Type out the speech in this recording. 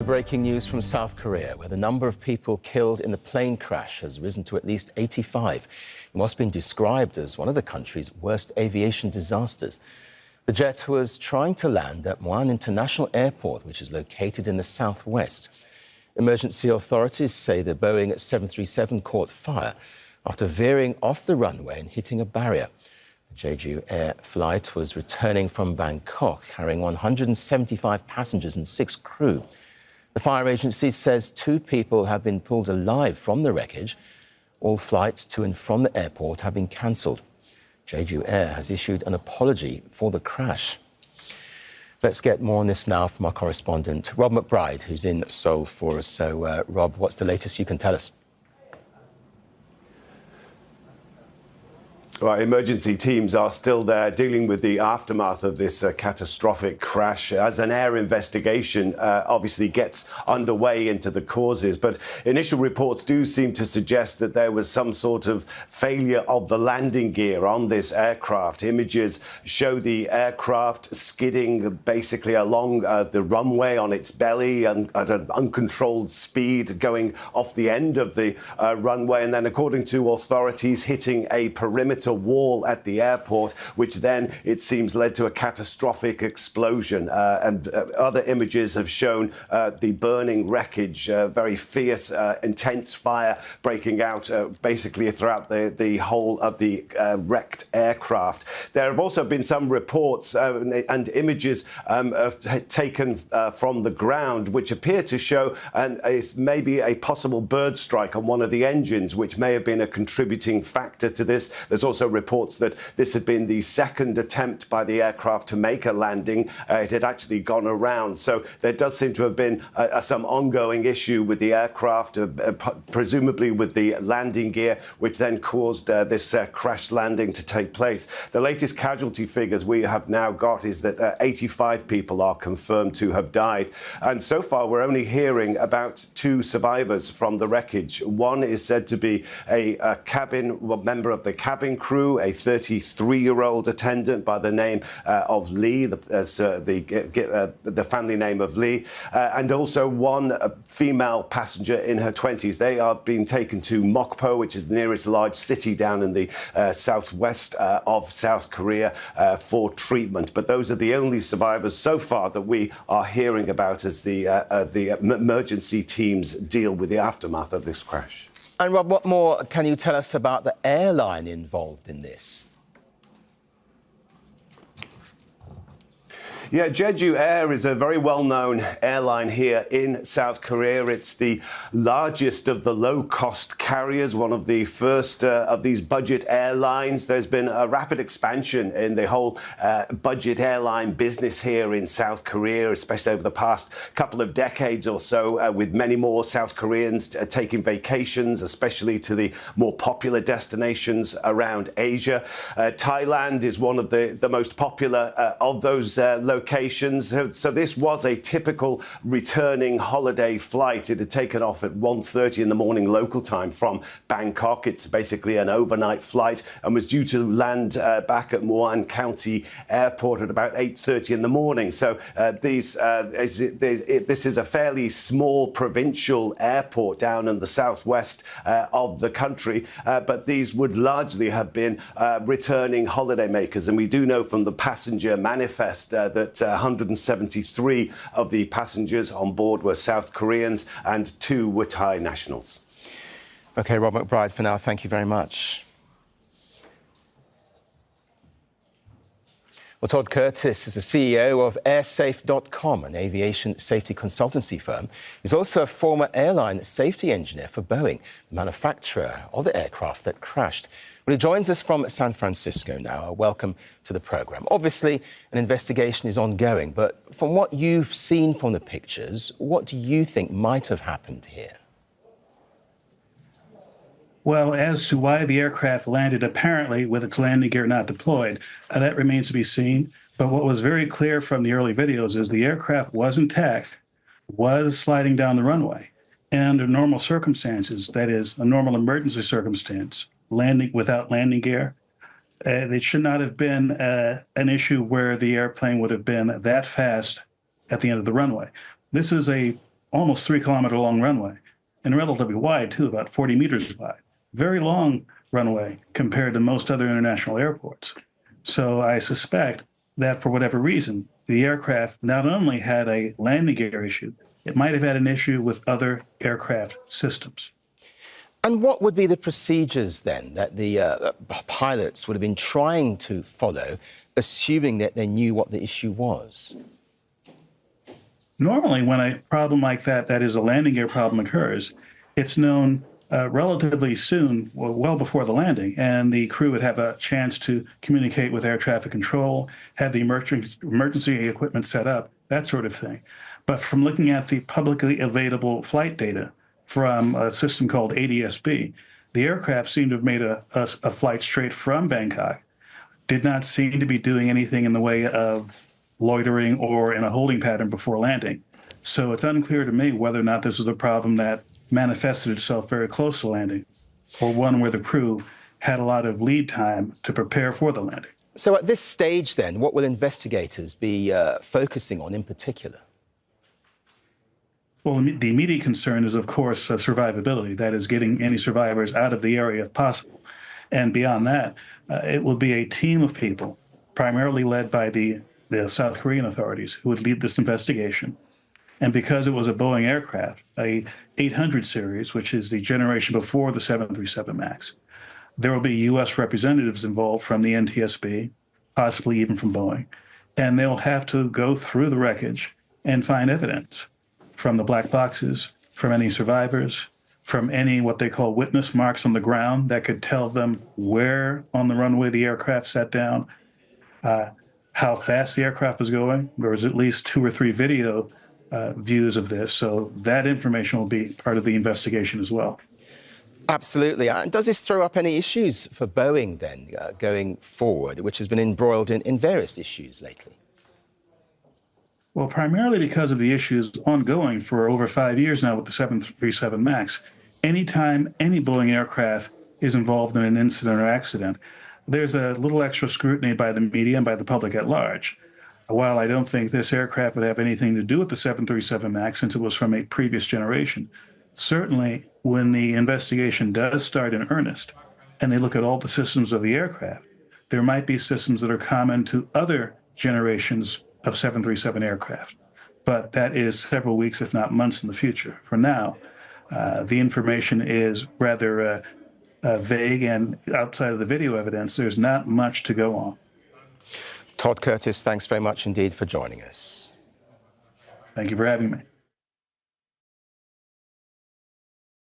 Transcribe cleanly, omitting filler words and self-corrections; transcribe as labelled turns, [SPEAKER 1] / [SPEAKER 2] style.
[SPEAKER 1] Breaking news from South Korea, where the number of people killed in the plane crash has risen to at least 85. It must have been described as one of the country's worst aviation disasters. The jet was trying to land at Muan International Airport, which is located in the southwest. Emergency authorities say the Boeing 737 caught fire after veering off the runway and hitting a barrier. The Jeju Air flight was returning from Bangkok, carrying 175 passengers and 6 crew. The fire agency says 2 people have been pulled alive from the wreckage. All flights to and from the airport have been cancelled. Jeju Air has issued an apology for the crash. Let's get more on this now from our correspondent, Rob McBride, who's in Seoul for us. So, Rob, what's the latest you can tell us?
[SPEAKER 2] Well, emergency teams are still there dealing with the aftermath of this catastrophic crash as an air investigation obviously gets underway into the causes. But initial reports do seem to suggest that there was some sort of failure of the landing gear on this aircraft. Images show the aircraft skidding basically along the runway on its belly and at an uncontrolled speed going off the end of the runway. And then, according to authorities, hitting a perimeter wall at the airport, which then, it seems, led to a catastrophic explosion. And other images have shown the burning wreckage, very fierce, intense fire breaking out basically throughout the whole of the wrecked aircraft. There have also been some reports and images taken from the ground, which appear to show maybe a possible bird strike on one of the engines, which may have been a contributing factor to this. There's also reports that this had been the second attempt by the aircraft to make a landing. It had actually gone around. So there does seem to have been some ongoing issue with the aircraft, presumably with the landing gear, which then caused this crash landing to take place. The latest casualty figures we have now got is that 85 people are confirmed to have died. And so far, we're only hearing about 2 survivors from the wreckage. One is said to be a member of the cabin crew, a 33-year-old attendant by the name of Lee, the family name of Lee, and also one female passenger in her 20s. They are being taken to Mokpo, which is the nearest large city down in the southwest of South Korea, for treatment. But those are the only survivors so far that we are hearing about as the emergency teams deal with the aftermath of this crash.
[SPEAKER 1] And Rob, what more can you tell us about the airline involved in this?
[SPEAKER 2] Yeah, Jeju Air is a very well-known airline here in South Korea. It's the largest of the low-cost carriers, one of the first of these budget airlines. There's been a rapid expansion in the whole budget airline business here in South Korea, especially over the past couple of decades or so, with many more South Koreans taking vacations, especially to the more popular destinations around Asia. Thailand is one of the most popular of those locations. So this was a typical returning holiday flight. It had taken off at 1:30 in the morning local time from Bangkok. It's basically an overnight flight and was due to land back at Muan County Airport at about 8:30 in the morning. So this is a fairly small provincial airport down in the southwest of the country, but these would largely have been returning holidaymakers. And we do know from the passenger manifest that 173 of the passengers on board were South Koreans and 2 were Thai nationals.
[SPEAKER 1] OK, Rob McBride, for now, thank you very much. Well, Todd Curtis is the CEO of airsafe.com, an aviation safety consultancy firm. He's also a former airline safety engineer for Boeing, the manufacturer of the aircraft that crashed. Well, he joins us from San Francisco now. Welcome to the programme. Obviously, an investigation is ongoing, but from what you've seen from the pictures, what do you think might have happened here?
[SPEAKER 3] Well, as to why the aircraft landed apparently with its landing gear not deployed, that remains to be seen. But what was very clear from the early videos is the aircraft was intact, was sliding down the runway. And under normal circumstances, that is, a normal emergency circumstance, landing without landing gear, it should not have been an issue where the airplane would have been that fast at the end of the runway. This is a almost 3 kilometer long runway and relatively wide too, about 40 meters wide. Very long runway compared to most other international airports. So I suspect that for whatever reason, the aircraft not only had a landing gear issue, it might have had an issue with other aircraft systems.
[SPEAKER 1] And what would be the procedures then that the pilots would have been trying to follow, assuming that they knew what the issue was?
[SPEAKER 3] Normally, when a problem like that, that is a landing gear problem, occurs, it's known relatively soon, well before the landing, and the crew would have a chance to communicate with air traffic control, have the emergency equipment set up, that sort of thing. But from looking at the publicly available flight data from a system called ADS-B, the aircraft seemed to have made a flight straight from Bangkok, did not seem to be doing anything in the way of loitering or in a holding pattern before landing. So it's unclear to me whether or not this was a problem that manifested itself very close to landing, or one where the crew had a lot of lead time to prepare for the landing.
[SPEAKER 1] So at this stage then, what will investigators be focusing on in particular?
[SPEAKER 3] Well, the immediate concern is, of course, survivability. That is, getting any survivors out of the area if possible. And beyond that, it will be a team of people, primarily led by the South Korean authorities, who would lead this investigation. And because it was a Boeing aircraft, a 800 series, which is the generation before the 737 MAX, there will be U.S. representatives involved from the NTSB, possibly even from Boeing, and they'll have to go through the wreckage and find evidence from the black boxes, from any survivors, from any what they call witness marks on the ground that could tell them where on the runway the aircraft sat down, how fast the aircraft was going. There was at least 2 or 3 video views of this, so that information will be part of the investigation as well.
[SPEAKER 1] Absolutely. And does this throw up any issues for Boeing then, going forward, which has been embroiled in various issues lately?
[SPEAKER 3] Well, primarily because of the issues ongoing for over 5 years now with the 737 MAX. Anytime any Boeing aircraft is involved in an incident or accident, there's a little extra scrutiny by the media and by the public at large. While I don't think this aircraft would have anything to do with the 737 MAX since it was from a previous generation, certainly when the investigation does start in earnest and they look at all the systems of the aircraft, there might be systems that are common to other generations of 737 aircraft. But that is several weeks, if not months in the future. For now, the information is rather vague, and outside of the video evidence, there's not much to go on.
[SPEAKER 1] Todd Curtis, thanks very much indeed for joining us.
[SPEAKER 3] Thank you for having me.